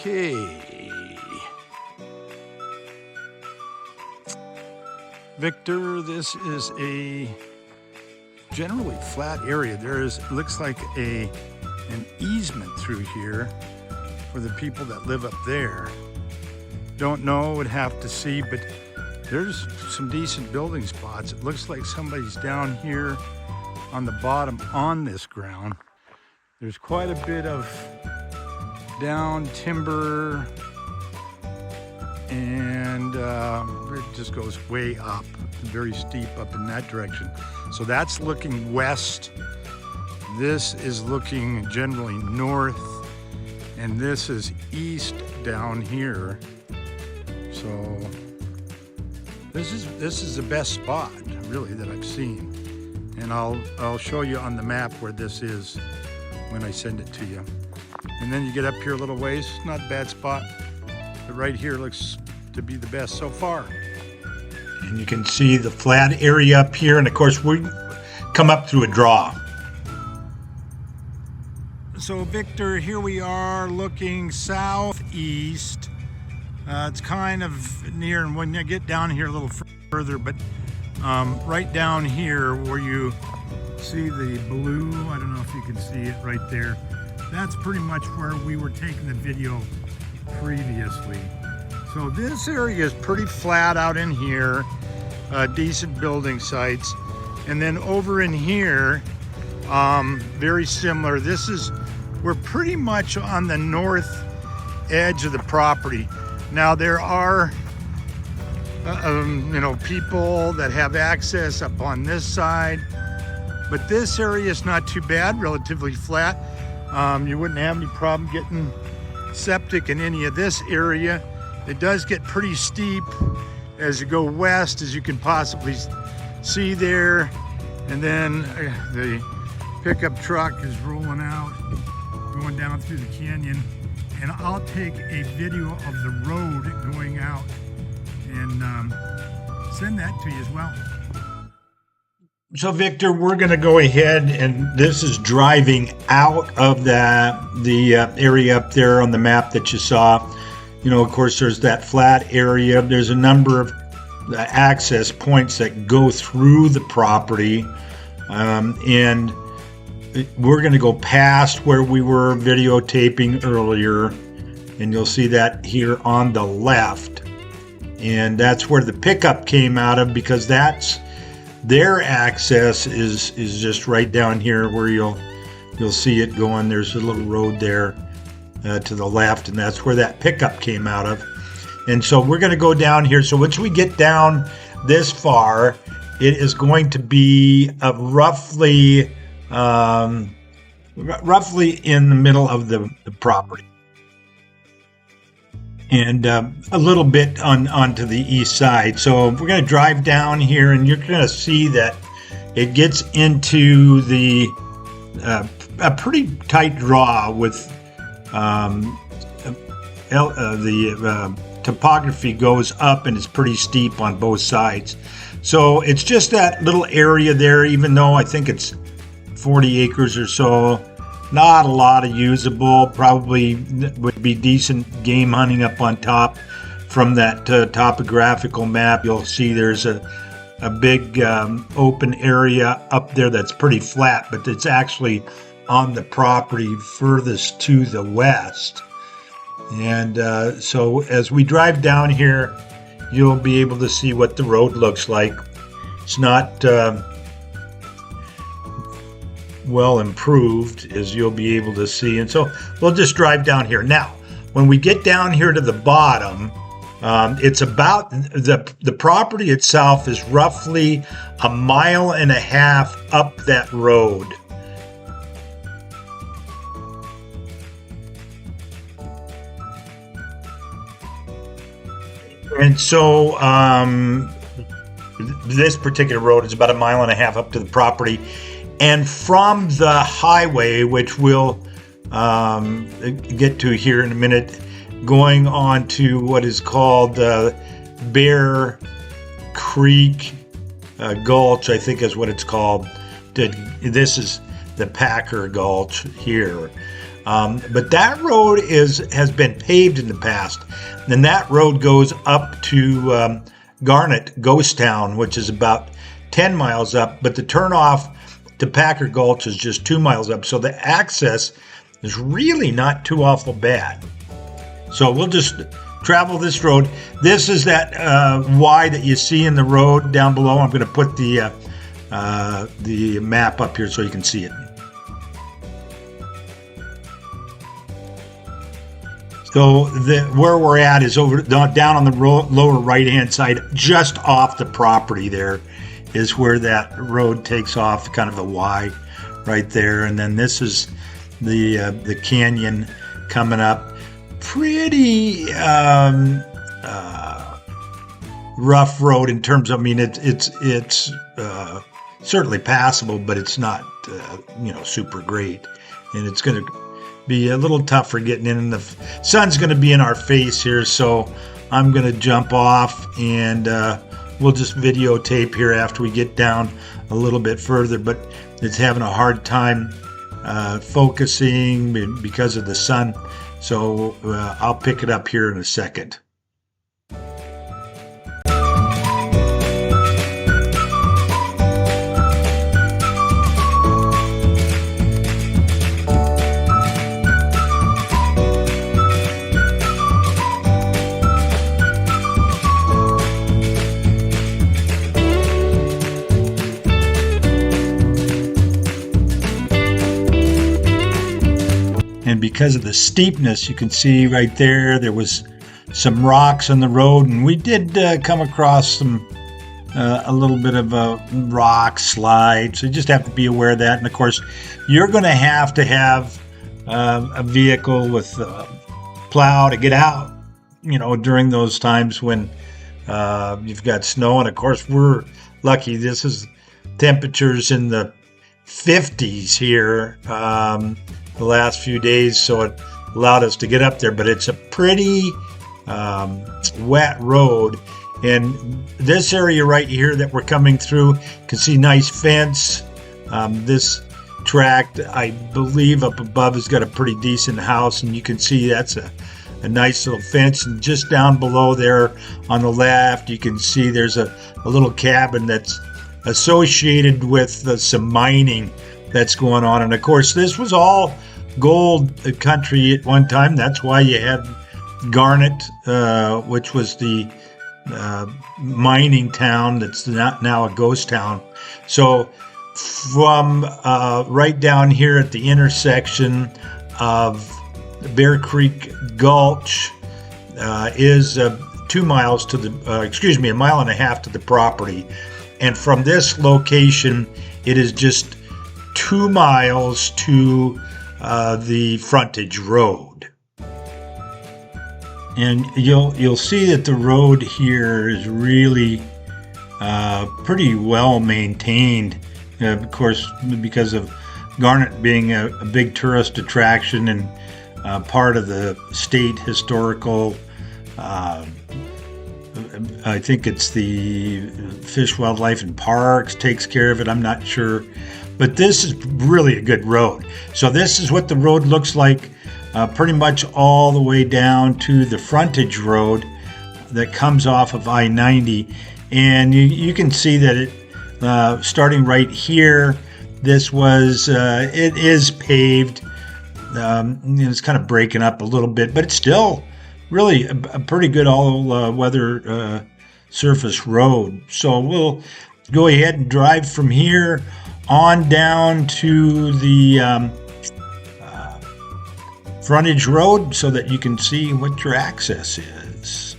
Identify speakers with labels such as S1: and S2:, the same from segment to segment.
S1: Okay. Victor, this is a generally flat area. Looks like an easement through here for the people that live up there. Don't know, would have to see, but there's some decent building spots. It looks like somebody's down here on the bottom on this ground. There's quite a bit of down timber, and it just goes way up, very steep up in that direction. So that's looking west. This is looking generally north, and this is east down here. So this is the best spot really that I've seen, and I'll show you on the map where this is when I send it to you. And then you get up here a little ways, not a bad spot, but right here looks to be the best so far.
S2: And you can see the flat area up here, and of course we come up through a draw.
S1: So Victor, here we are looking southeast. It's kind of near, and when you get down here a little further, but right down here where you see the blue, I don't know if you can see it right there, that's pretty much where we were taking the video previously. So this area is pretty flat out in here, decent building sites. And then over in here, very similar. We're pretty much on the north edge of the property. Now there are, people that have access up on this side, but this area is not too bad, relatively flat. You wouldn't have any problem getting septic in any of this area. It does get pretty steep as you go west, as you can possibly see there. And then the pickup truck is rolling out, going down through the canyon. And I'll take a video of the road going out and send that to you as well.
S2: So Victor, we're going to go ahead, and this is driving out of the area up there on the map that you saw. You know, of course, there's that flat area. There's a number of access points that go through the property, and we're going to go past where we were videotaping earlier, and you'll see that here on the left. And that's where the pickup came out of, because that's their access is just right down here where you'll see it going. There's a little road there to the left, and that's where that pickup came out of. And so we're going to go down here. So once we get down this far, it is going to be roughly in the middle of the property, and a little bit onto the east side. So we're going to drive down here, and you're going to see that it gets into the a pretty tight draw with the topography goes up, and it's pretty steep on both sides. So it's just that little area there, even though I think it's 40 acres or so. Not a lot of usable, probably would be decent game hunting up on top. From that topographical map, you'll see there's a big open area up there that's pretty flat, but it's actually on the property furthest to the west. And so as we drive down here, you'll be able to see what the road looks like. It's not well improved, as you'll be able to see, and so we'll just drive down here. Now when we get down here to the bottom, it's about the property itself is roughly 1.5 miles up that road. And so this particular road is about 1.5 miles up to the property. And from the highway, which we'll get to here in a minute, going on to what is called Bear Creek Gulch, I think is what it's called. This is the Packer Gulch here. But that road has been paved in the past. And that road goes up to Garnet, Ghost Town, which is about 10 miles up. But the turnoff to Packer Gulch is just 2 miles up. So the access is really not too awful bad. So we'll just travel this road. This is that Y that you see in the road down below. I'm going to put the map up here so you can see it. So where we're at is over down on the lower right-hand side, just off the property. There is where that road takes off, kind of the Y right there. And then this is the canyon coming up. Pretty rough road in terms of, I mean, it's certainly passable, but it's not super great, and it's going to be a little tougher getting in. And the sun's going to be in our face here, so I'm going to jump off, and we'll just videotape here after we get down a little bit further. But it's having a hard time focusing because of the sun. So I'll pick it up here in a second. And because of the steepness, you can see right there was some rocks on the road, and we did come across a little bit of a rock slide. So you just have to be aware of that. And of course, you're going to have a vehicle with plow to get out, during those times when you've got snow. And of course, we're lucky. This is temperatures in the 50s here. The last few days, so it allowed us to get up there, but it's a pretty wet road. And this area right here that we're coming through, you can see nice fence. This tract, I believe up above, has got a pretty decent house, and you can see that's a nice little fence. And just down below there on the left, you can see there's a little cabin that's associated with some mining that's going on. And of course, this was all gold country at one time. That's why you had Garnet, which was the mining town that's now a ghost town. So from right down here at the intersection of Bear Creek Gulch is 2 miles to the, a mile and a half to the property. And from this location, it is just 2 miles to the frontage road. And you'll see that the road here is really pretty well maintained. Of course, because of Garnet being a big tourist attraction and part of the state historical, I think it's the Fish, Wildlife, and Parks takes care of it. I'm not sure. But this is really a good road. So this is what the road looks like pretty much all the way down to the frontage road that comes off of I-90. And you can see that it, starting right here, this was, it is paved. It's kind of breaking up a little bit, but it's still really a pretty good all-weather surface road. So we'll go ahead and drive from here on down to the frontage road so that you can see what your access is.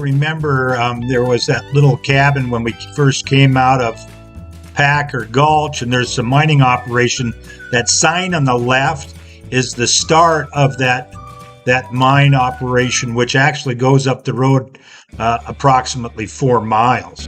S2: remember, there was that little cabin when we first came out of Pack or Gulch, and there's some mining operation. That sign on the left is the start of that mine operation, which actually goes up the road approximately 4 miles.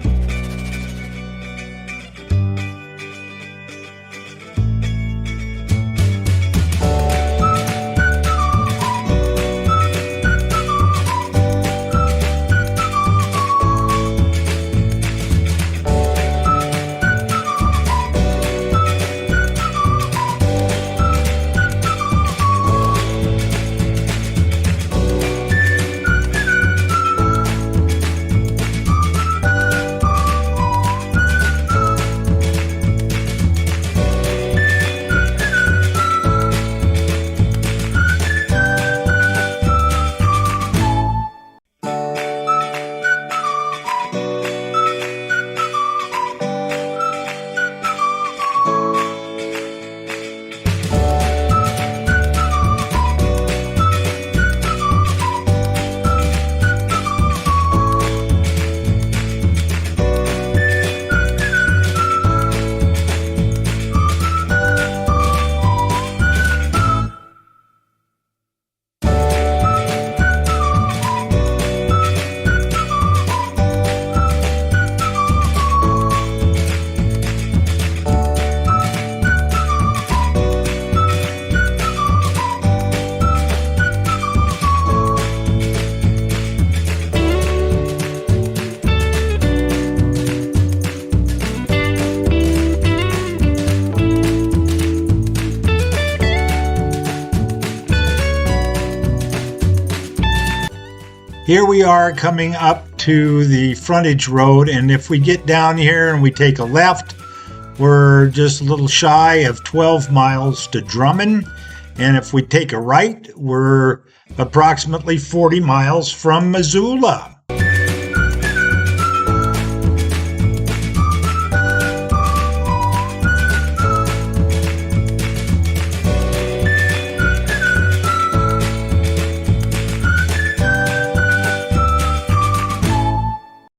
S2: Here we are coming up to the frontage road, and if we get down here and we take a left, we're just a little shy of 12 miles to Drummund, and if we take a right, we're approximately 40 miles from Missoula.